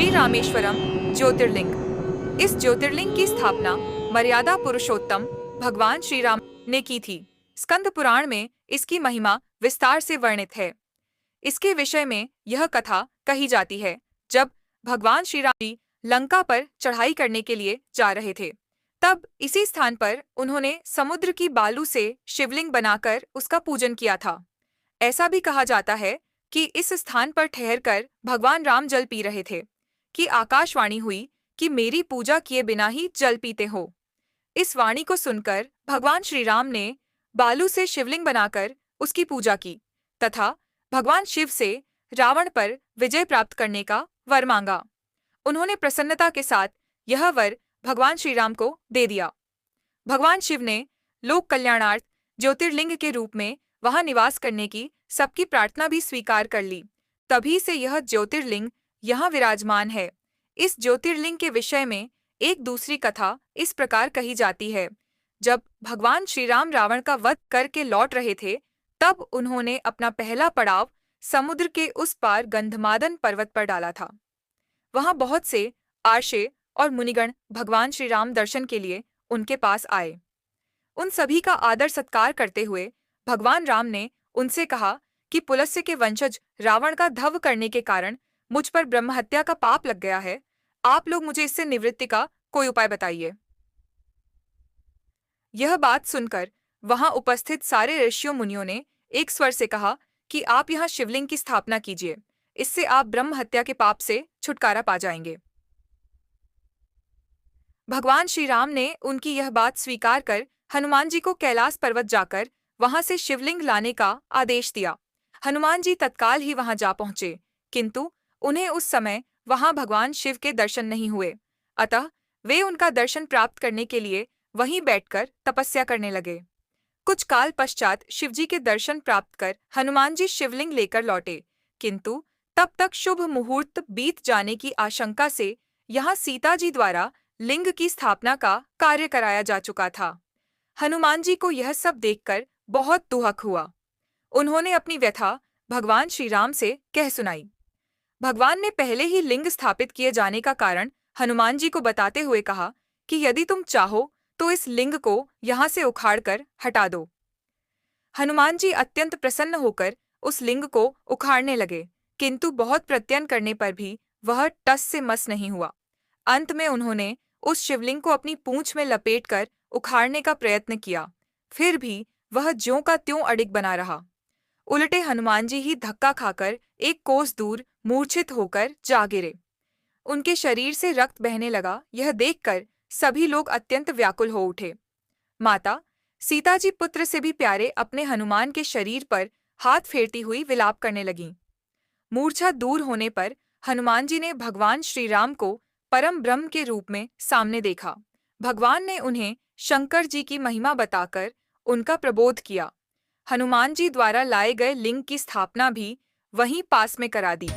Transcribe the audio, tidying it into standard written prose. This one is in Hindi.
श्री रामेश्वरम ज्योतिर्लिंग। इस ज्योतिर्लिंग की स्थापना मर्यादा पुरुषोत्तम भगवान श्री राम ने की थी। स्कंद पुराण में इसकी महिमा विस्तार से वर्णित है। इसके विषय में यह कथा कही जाती है, जब भगवान श्री राम जी लंका पर चढ़ाई करने के लिए जा रहे थे, तब इसी स्थान पर उन्होंने समुद्र की बालू से शिवलिंग बनाकर उसका पूजन किया था। ऐसा भी कहा जाता है कि इस स्थान पर ठहरकर भगवान राम जल पी रहे थे कि आकाशवाणी हुई कि मेरी पूजा किए बिना ही जल पीते हो। इस वाणी को सुनकर भगवान श्री राम ने बालू से शिवलिंग बनाकर उसकी पूजा की तथा भगवान शिव से रावण पर विजय प्राप्त करने का वर मांगा। उन्होंने प्रसन्नता के साथ यह वर भगवान श्री राम को दे दिया। भगवान शिव ने लोक कल्याणार्थ ज्योतिर्लिंग के रूप में वहां निवास करने की सबकी प्रार्थना भी स्वीकार कर ली। तभी से यह ज्योतिर्लिंग यहाँ विराजमान है। इस ज्योतिर्लिंग के विषय में एक दूसरी कथा इस प्रकार कही जाती है, जब भगवान श्री राम रावण का वध करके लौट रहे थे, तब उन्होंने अपना पहला पड़ाव समुद्र के उस पार गंधमादन पर्वत पर डाला था। वहां बहुत से आर्षे और मुनिगण भगवान श्री राम दर्शन के लिए उनके पास आए। उन सभी का आदर सत्कार करते हुए भगवान राम ने उनसे कहा कि पुलस्त्य के वंशज रावण का धव करने के कारण मुझ पर ब्रह्महत्या का पाप लग गया है। आप लोग मुझे इससे निवृत्ति का कोई उपाय बताइए। यह बात सुनकर वहां उपस्थित सारे ऋषियों मुनियों ने एक स्वर से कहा कि आप यहाँ शिवलिंग की स्थापना कीजिए, इससे आप ब्रह्म हत्या के पाप से छुटकारा पा जाएंगे। भगवान श्री राम ने उनकी यह बात स्वीकार कर हनुमान जी को कैलाश पर्वत जाकर वहां से शिवलिंग लाने का आदेश दिया। हनुमान जी तत्काल ही वहां जा पहुंचे, किंतु उन्हें उस समय वहां भगवान शिव के दर्शन नहीं हुए। अतः वे उनका दर्शन प्राप्त करने के लिए वहीं बैठकर तपस्या करने लगे। कुछ काल पश्चात शिवजी के दर्शन प्राप्त कर हनुमान जी शिवलिंग लेकर लौटे, किंतु तब तक शुभ मुहूर्त बीत जाने की आशंका से यहाँ सीता जी द्वारा लिंग की स्थापना का कार्य कराया जा चुका था। हनुमान जी को यह सब देखकर बहुत दुहक हुआ। उन्होंने अपनी व्यथा भगवान श्री राम से कह सुनाई। भगवान ने पहले ही लिंग स्थापित किए जाने का कारण हनुमान जी को बताते हुए कहा कि यदि तुम चाहो तो इस लिंग को यहाँ से उखाड़कर हटा दो। हनुमान जी अत्यंत प्रसन्न होकर उस लिंग को उखाड़ने लगे, किंतु बहुत प्रयत्न करने पर भी वह टस से मस नहीं हुआ। अंत में उन्होंने उस शिवलिंग को अपनी पूंछ में लपेटकर उखाड़ने का प्रयत्न किया, फिर भी वह ज्यों का त्यों अडिग बना रहा। उलटे हनुमान जी ही धक्का खाकर एक कोस दूर मूर्छित होकर जा गिरे। उनके शरीर से रक्त बहने लगा। यह देखकर सभी लोग अत्यंत व्याकुल हो उठे। माता सीता जी पुत्र से भी प्यारे अपने हनुमान के शरीर पर हाथ फेरती हुई विलाप करने लगीं। मूर्छा दूर होने पर हनुमान जी ने भगवान श्री राम को परम ब्रह्म के रूप में सामने देखा। भगवान ने उन्हें शंकर जी की महिमा बताकर उनका प्रबोध किया। हनुमान जी द्वारा लाए गए लिंग की स्थापना भी वहीं पास में करा दी।